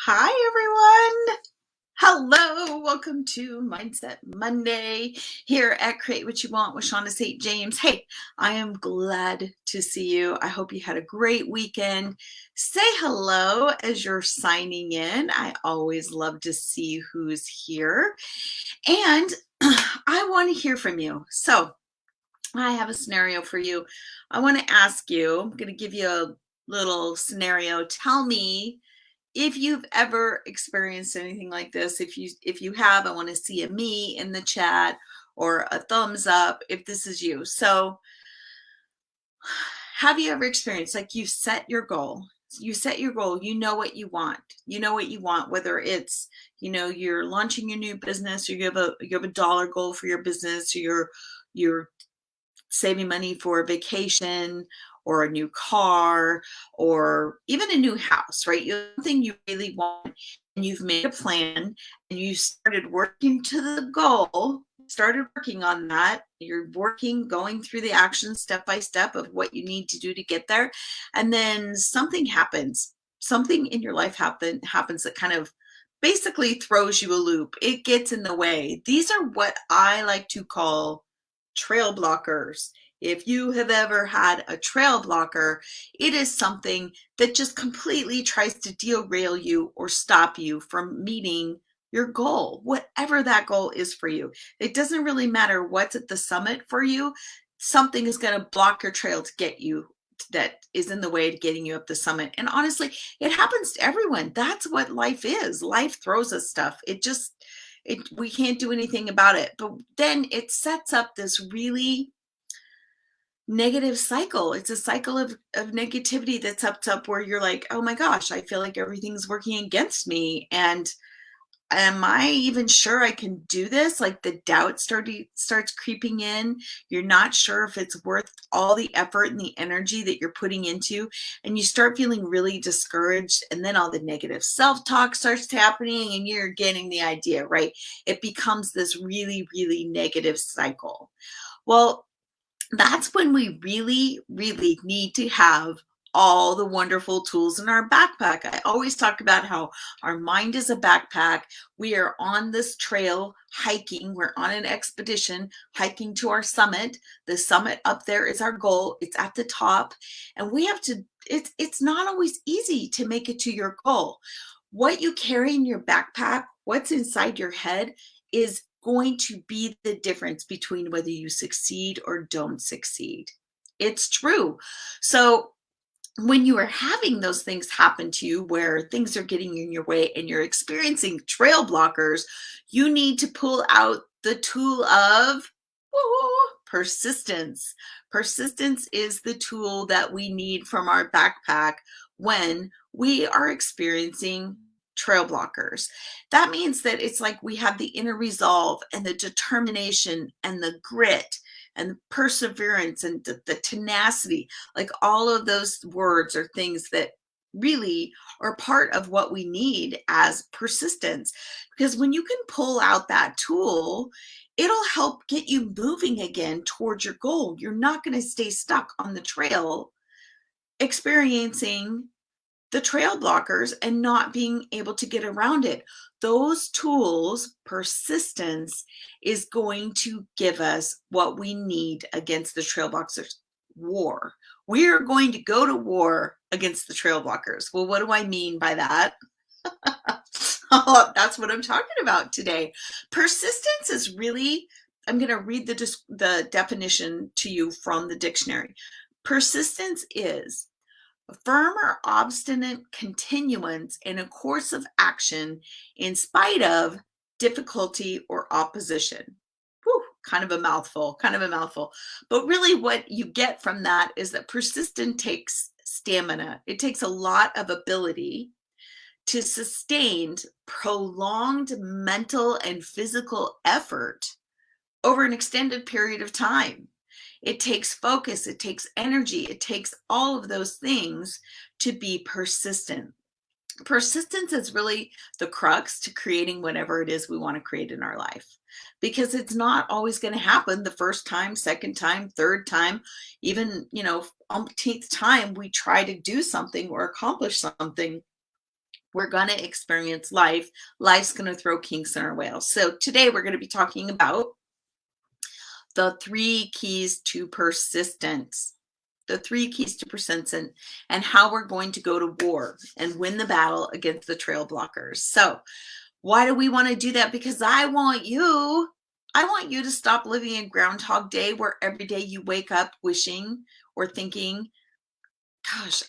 Hi, everyone. Hello. Welcome to Mindset Monday here at Create What You Want with Shawna St. James. Hey, I am glad to see you. I hope you had a great weekend. Say hello as you're signing in. I always love to see who's here. And I want to hear from you. So I have a scenario for you. I want to ask you, I'm going to give you a little scenario. Tell me if you've ever experienced anything like this. If you have, I want to see a me in the chat or a thumbs up if this is you. So have you ever experienced, like, you set your goal, you know what you want, whether it's, you're launching your new business, or you have a dollar goal for your business, or you're saving money for a vacation or a new car or even a new house, right? Something you really want, and you've made a plan and you started working to the goal, started working on that. You're going through the actions step by step of what you need to do to get there. And then something happens, something in your life happens that kind of basically throws you a loop. It gets in the way. These are what I like to call trail blockers. If you have ever had a trail blocker, it is something that just completely tries to derail you or stop you from meeting your goal, whatever that goal is for you. It doesn't really matter what's at the summit for you. Something is going to block your trail to get you, that is in the way to getting you up the summit. And honestly, it happens to everyone. That's what life is. Life throws us stuff. We can't do anything about it. But then it sets up this really negative cycle. It's a cycle of negativity that sets up where you're like, oh my gosh, I feel like everything's working against me. And am I even sure I can do this? Like, the doubt starts creeping in. You're not sure if it's worth all the effort and the energy that you're putting into, and you start feeling really discouraged. And then all the negative self-talk starts happening, and you're getting the idea, right? It becomes this really, really negative cycle. Well, that's when we really, really need to have all the wonderful tools in our backpack. I always talk about how our mind is a backpack. We are on this trail hiking. We're on an expedition hiking to our summit. The summit up there is our goal. It's at the top, and we have to, it's not always easy to make it to your goal. What you carry in your backpack, what's inside your head, is going to be the difference between whether you succeed or don't succeed. It's true. So when you are having those things happen to you, where things are getting in your way and you're experiencing trail blockers, you need to pull out the tool of persistence. Persistence is the tool that we need from our backpack when we are experiencing trail blockers. That means that it's like we have the inner resolve and the determination and the grit and perseverance and the tenacity. Like, all of those words are things that really are part of what we need as persistence. Because when you can pull out that tool, it'll help get you moving again towards your goal. You're not going to stay stuck on the trail experiencing the trail blockers and not being able to get around it. Those tools, persistence, is going to give us what we need against the trail blockers. War. We are going to go to war against the trail blockers. Well, what do I mean by that? Oh, that's what I'm talking about today. Persistence is really, I'm going to read the definition to you from the dictionary. Persistence is a firm or obstinate continuance in a course of action in spite of difficulty or opposition. Whew, kind of a mouthful, kind of a mouthful. But really what you get from that is that persistence takes stamina. It takes a lot of ability to sustain prolonged mental and physical effort over an extended period of time. It takes focus, it takes energy, it takes all of those things to be persistent. Persistence is really the crux to creating whatever it is we want to create in our life, because it's not always going to happen the first time, second time, third time, even, umpteenth time we try to do something or accomplish something. We're going to experience life. Life's going to throw kinks in our wheel. So today we're going to be talking about the 3 keys to persistence. The 3 keys to persistence and how we're going to go to war and win the battle against the trail blockers. So why do we want to do that? Because I want you to stop living in Groundhog Day, where every day you wake up wishing or thinking, gosh,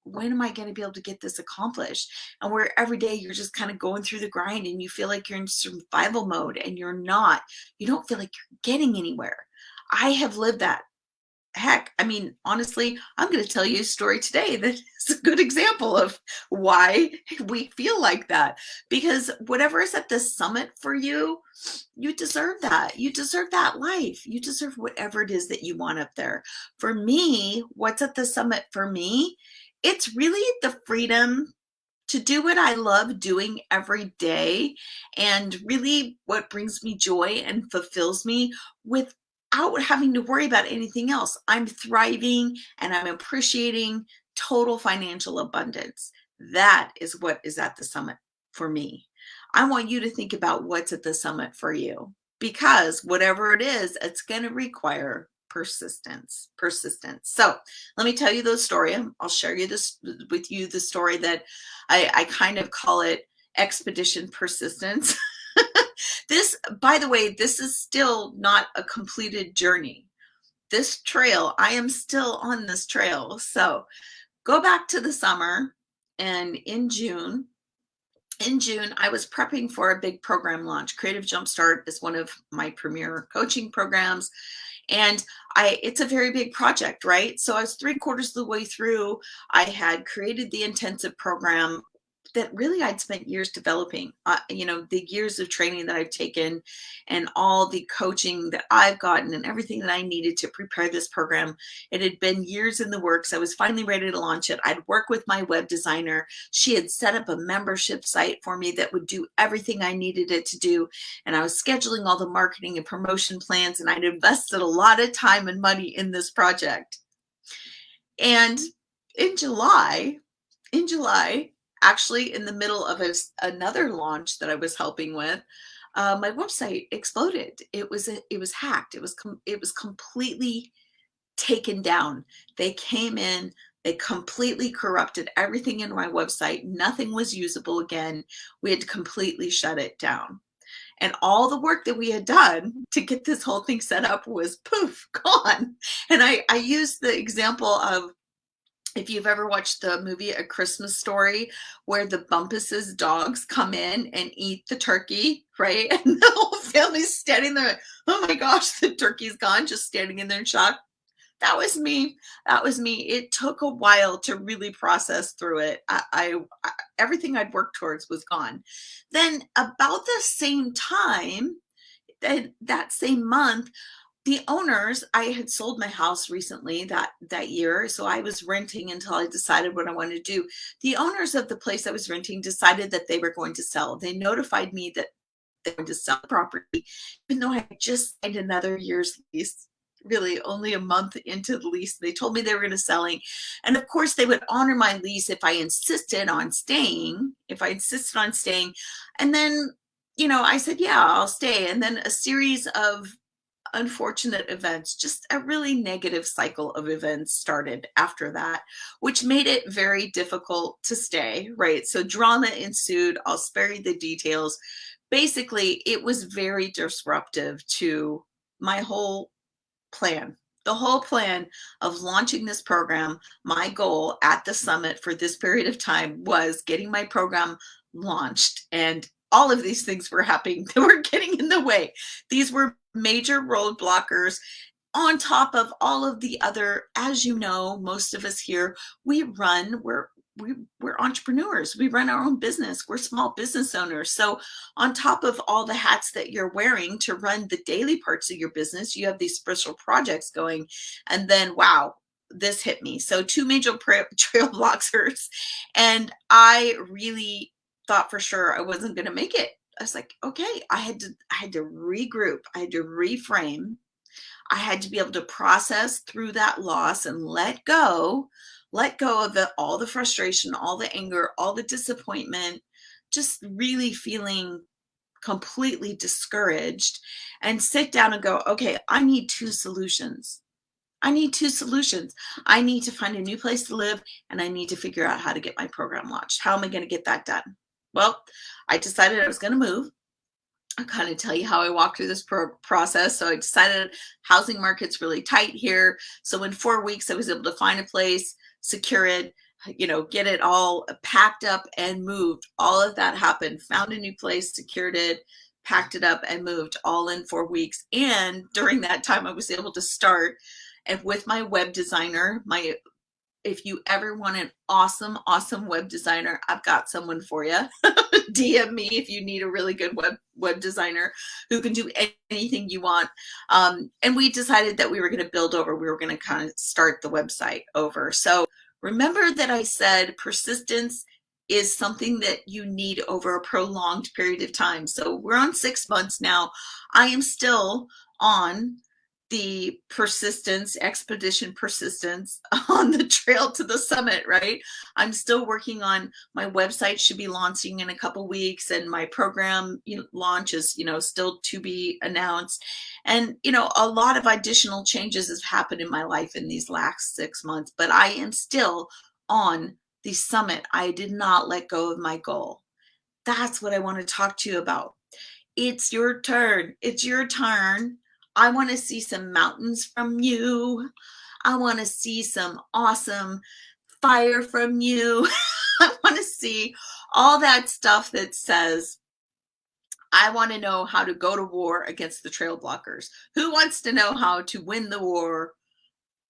when am I going to be able to get this accomplished? And where every day you're just kind of going through the grind and you feel like you're in survival mode and you don't feel like you're getting anywhere. I have lived that. Heck, honestly, I'm going to tell you a story today that is a good example of why we feel like that. Because whatever is at the summit for you, you deserve that. You deserve that life. You deserve whatever it is that you want up there. For me, what's at the summit for me? It's really the freedom to do what I love doing every day, and really what brings me joy and fulfills me without having to worry about anything else. I'm thriving and I'm appreciating total financial abundance. That is what is at the summit for me. I want you to think about what's at the summit for you, because whatever it is, it's going to require persistence. So let me tell you the story. I'll share the story that I kind of call it Expedition Persistence. This, by the way, this is still not a completed journey. This trail, I am still on this trail. So go back to the summer, and in June, I was prepping for a big program launch. Creative Jumpstart is one of my premier coaching programs. And it's a very big project, right? So I was 3/4 of the way through. I had created the intensive program that really I'd spent years developing, the years of training that I've taken and all the coaching that I've gotten and everything that I needed to prepare this program. It had been years in the works. I was finally ready to launch it. I'd worked with my web designer. She had set up a membership site for me that would do everything I needed it to do. And I was scheduling all the marketing and promotion plans, and I'd invested a lot of time and money in this project. And in July, actually in the middle of another launch that I was helping with, my website exploded. It was hacked. It was completely taken down. They came in, they completely corrupted everything in my website. Nothing was usable again. We had to completely shut it down. And all the work that we had done to get this whole thing set up was poof, gone. And I used the example of, if you've ever watched the movie A Christmas Story, where the Bumpus's dogs come in and eat the turkey, right? And the whole family's standing there, oh my gosh, the turkey's gone, just standing in there in shock. That was me. It took a while to really process through it. Everything I'd worked towards was gone. Then about the same time, that same month, the owners, I had sold my house recently that year, so I was renting until I decided what I wanted to do. The owners of the place I was renting decided that they were going to sell. They notified me that they were going to sell the property, even though I had just signed another year's lease. really only a month into the lease. They told me they were going to selling. And of course they would honor my lease if I insisted on staying, And then, I said, yeah, I'll stay. And then a series of unfortunate events, just a really negative cycle of events started after that, which made it very difficult to stay, right? So drama ensued. I'll spare you the details. Basically, it was very disruptive to my whole plan. The whole plan of launching this program, my goal at the summit for this period of time was getting my program launched. And all of these things were happening that were getting in the way. These were major roadblockers on top of all of the other, as you know, most of us here, we're entrepreneurs. We run our own business. We're small business owners. So on top of all the hats that you're wearing to run the daily parts of your business, you have these special projects going. And then, wow, this hit me. So two major trail blockers. And I really thought for sure I wasn't going to make it. I was like, okay, I had to regroup. I had to reframe. I had to be able to process through that loss and let go of all the frustration, all the anger, all the disappointment, just really feeling completely discouraged, and sit down and go, okay, I need two solutions. I need to find a new place to live, and I need to figure out how to get my program launched. How am I going to get that done? Well, I decided I was going to move. I'll kind of tell you how I walked through this process. So I decided housing market's really tight here. So in 4 weeks, I was able to find a place, secure it, get it all packed up and moved. All of that happened. Found a new place, secured it, packed it up and moved, all in 4 weeks. And during that time, I was able to start, and with my web designer, if you ever want an awesome web designer, I've got someone for you. DM me if you need a really good web designer who can do anything you want. And we decided that we were going to kind of start the website over. So remember that I said persistence is something that you need over a prolonged period of time. So we're on 6 months now. I am still on the expedition persistence on the trail to the summit, right? I'm still working on my website, should be launching in a couple weeks, and my program launch is, still to be announced. And, a lot of additional changes have happened in my life in these last 6 months, but I am still on the summit. I did not let go of my goal. That's what I want to talk to you about. It's your turn. It's your turn. I want to see some mountains from you. I want to see some awesome fire from you. I want to see all that stuff that says, I want to know how to go to war against the trail blockers. Who wants to know how to win the war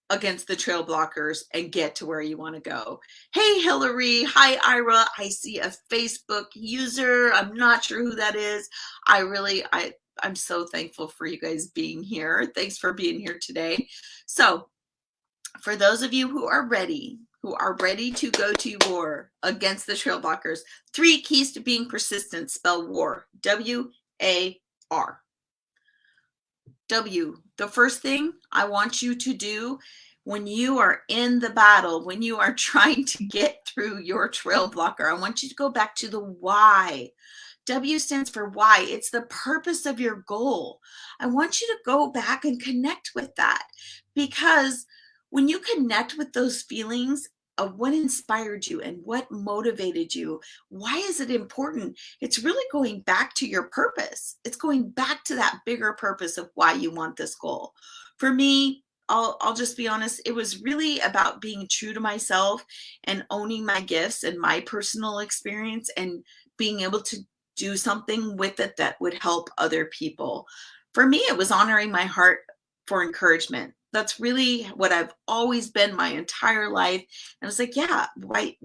against the trail blockers and get to where you want to go? Hey, Hillary. Hi, Ira. I see a Facebook user. I'm not sure who that is. I'm so thankful for you guys being here. Thanks for being here today. So for those of you who are ready to go to war against the trail blockers, 3 keys to being persistent, spell WAR, W-A-R. W, the first thing I want you to do when you are in the battle, when you are trying to get through your trail blocker, I want you to go back to the why. W stands for why. It's the purpose of your goal. I want you to go back and connect with that, because when you connect with those feelings of what inspired you and what motivated you, why is it important? It's really going back to your purpose. It's going back to that bigger purpose of why you want this goal. For me, I'll just be honest, it was really about being true to myself and owning my gifts and my personal experience and being able to do something with it that would help other people. For me, it was honoring my heart for encouragement. That's really what I've always been my entire life. And I was like, yeah, why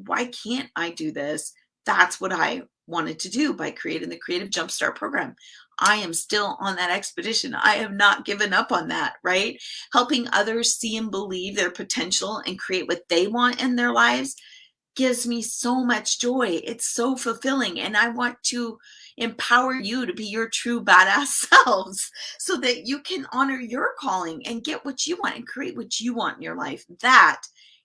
can't I do this? That's what I wanted to do by creating the Creative Jumpstart program. I am still on that expedition. I have not given up on that, right? Helping others see and believe their potential and create what they want in their lives gives me so much joy. It's so fulfilling. And I want to empower you to be your true badass selves so that you can honor your calling and get what you want and create what you want in your life. That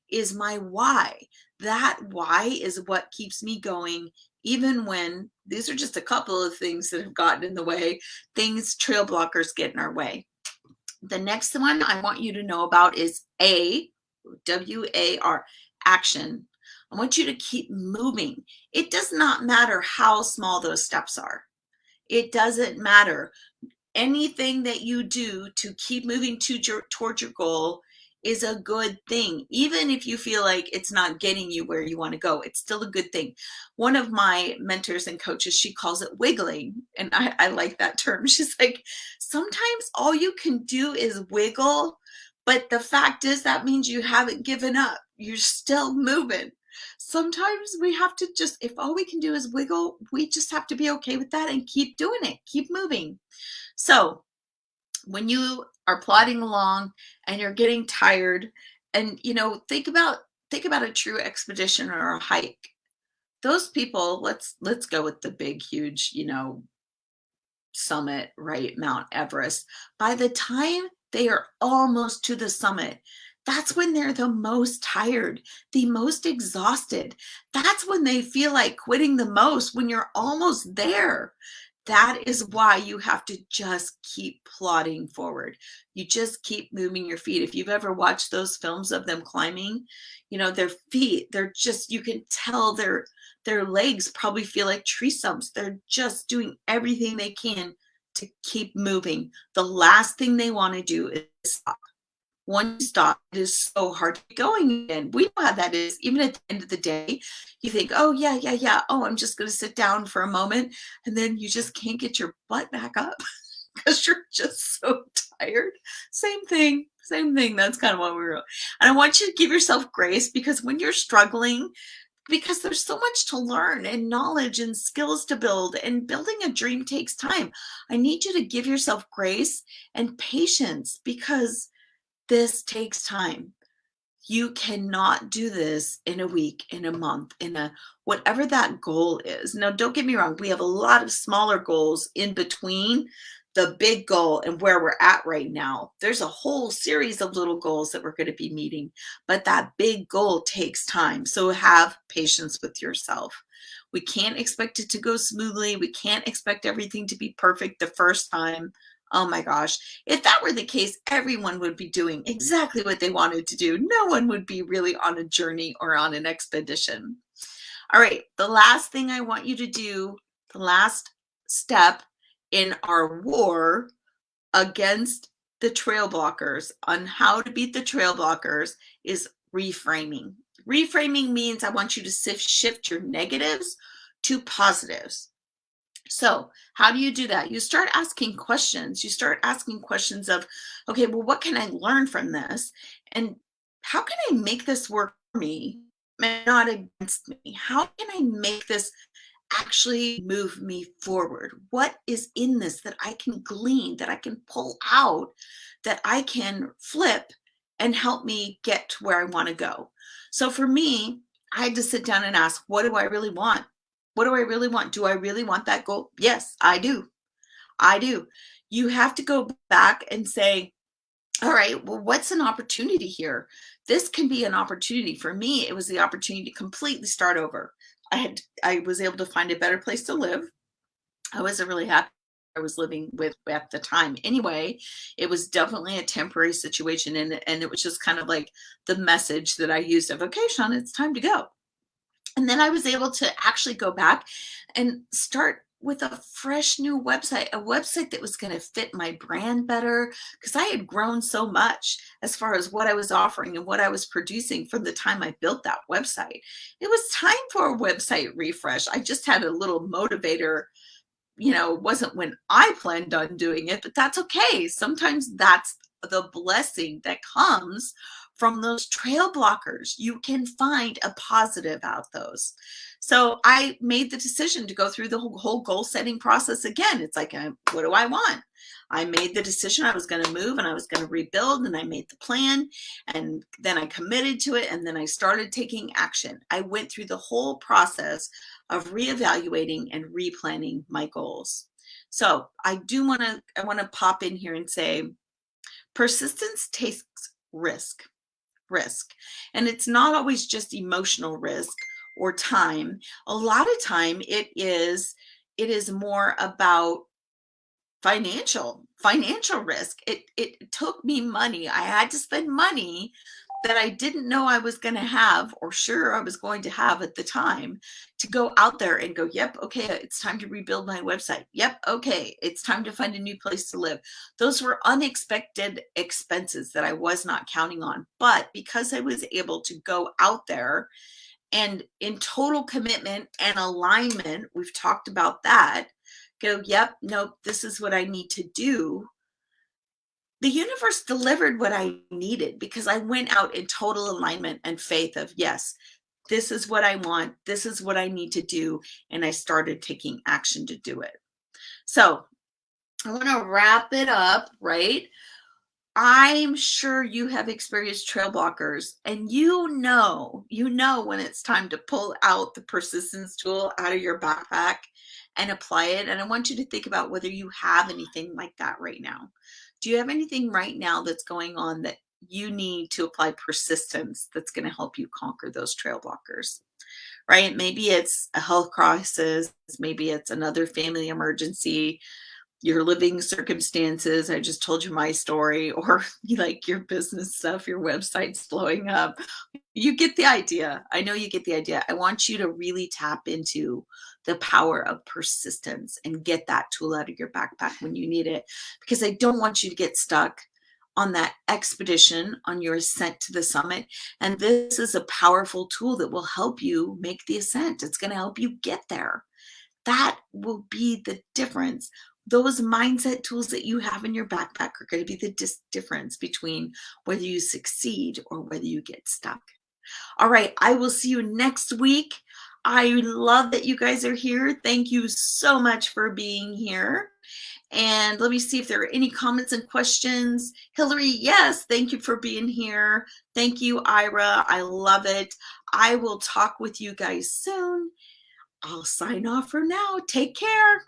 is my why. That why is what keeps me going, even when these are just a couple of things that have gotten in the way. Things, trail blockers, get in our way. The next one I want you to know about is WAR, action. I want you to keep moving. It does not matter how small those steps are. It doesn't matter. Anything that you do to keep moving towards your goal is a good thing. Even if you feel like it's not getting you where you want to go, it's still a good thing. One of my mentors and coaches, she calls it wiggling. And I like that term. She's like, sometimes all you can do is wiggle, but the fact is that means you haven't given up. You're still moving. Sometimes we have to just, if all we can do is wiggle, we just have to be okay with that and keep doing it, keep moving. So when you are plodding along and you're getting tired, and think about a true expedition or a hike. Those people, let's go with the big, huge, summit, right? Mount Everest. By the time they are almost to the summit, that's when they're the most tired, the most exhausted. That's when they feel like quitting the most, when you're almost there. That is why you have to just keep plodding forward. You just keep moving your feet. If you've ever watched those films of them climbing, their feet, they're just, you can tell their legs probably feel like tree stumps. They're just doing everything they can to keep moving. The last thing they want to do is stop. Once you stop, it is so hard to get going again. We know how that is. Even at the end of the day, you think, oh, yeah. Oh, I'm just going to sit down for a moment. And then you just can't get your butt back up because you're just so tired. Same thing. That's kind of what we were. And I want you to give yourself grace, because when you're struggling, because there's so much to learn and knowledge and skills to build, and building a dream takes time. I need you to give yourself grace and patience, because this takes time. You cannot do this in a week, in a month, in a whatever that goal is. Now, don't get me wrong. We have a lot of smaller goals in between the big goal and where we're at right now. There's a whole series of little goals that we're going to be meeting, but that big goal takes time. So have patience with yourself. We can't expect it to go smoothly. We can't expect everything to be perfect the first time. Oh my gosh, if that were the case, everyone would be doing exactly what they wanted to do. No one would be really on a journey or on an expedition. All right, the last thing I want you to do, the last step in our war against the trail blockers, on how to beat the trail blockers, is reframing. Reframing means I want you to shift your negatives to positives. So how do you do that? You start asking questions. You start asking questions of, okay, well, what can I learn from this? And how can I make this work for me and not against me? How can I make this actually move me forward? What is in this that I can glean, that I can pull out, that I can flip and help me get to where I want to go? So for me, I had to sit down and ask, what do I really want? What do I really want? Do I really want that goal? Yes, I do. You have to go back and say, all right, well, what's an opportunity here? This can be an opportunity. For me, it was the opportunity to completely start over. I was able to find a better place to live. I wasn't really happy I was living with at the time. Anyway, it was definitely a temporary situation. And it was just kind of like the message that I used of, okay, Shawna, it's time to go. And then I was able to actually go back and start with a fresh new website, a website that was going to fit my brand better, because I had grown so much as far as what I was offering and what I was producing from the time I built that website. It was time for a website refresh. I just had a little motivator. It wasn't when I planned on doing it, but that's okay. Sometimes that's the blessing that comes from those trail blockers. You can find a positive out those. So I made the decision to go through the whole goal setting process again. It's like, what do I want? I made the decision I was going to move and I was going to rebuild, and I made the plan, and then I committed to it, and then I started taking action. I went through the whole process of reevaluating and replanning my goals. So I want to pop in here and say, persistence takes risk. And it's not always just emotional risk or time. A lot of time it is more about financial risk. It took me money. I had to spend money that I didn't know I was going to have, or sure I was going to have at the time, to go out there and go, yep, okay, it's time to rebuild my website. Yep, okay, it's time to find a new place to live. Those were unexpected expenses that I was not counting on. But because I was able to go out there and in total commitment and alignment, we've talked about that, go, yep, nope, this is what I need to do. The universe delivered what I needed because I went out in total alignment and faith of, yes, this is what I want. This is what I need to do. And I started taking action to do it. So I want to wrap it up, right? I'm sure you have experienced trail blockers, and you know when it's time to pull out the persistence tool out of your backpack and apply it. And I want you to think about whether you have anything like that right now. Do you have anything right now that's going on that you need to apply persistence that's going to help you conquer those trail blockers, right? Maybe it's a health crisis. Maybe it's another family emergency, your living circumstances. I just told you my story, or like your business stuff, your website's blowing up. You get the idea. I know you get the idea. I want you to really tap into the power of persistence and get that tool out of your backpack when you need it, because I don't want you to get stuck on that expedition, on your ascent to the summit. And this is a powerful tool that will help you make the ascent. It's going to help you get there. That will be the difference. Those mindset tools that you have in your backpack are going to be the difference between whether you succeed or whether you get stuck. All right, I will see you next week. I love that you guys are here. Thank you so much for being here. And let me see if there are any comments and questions. Hillary, yes, thank you for being here. Thank you, Ira. I love it. I will talk with you guys soon. I'll sign off for now. Take care.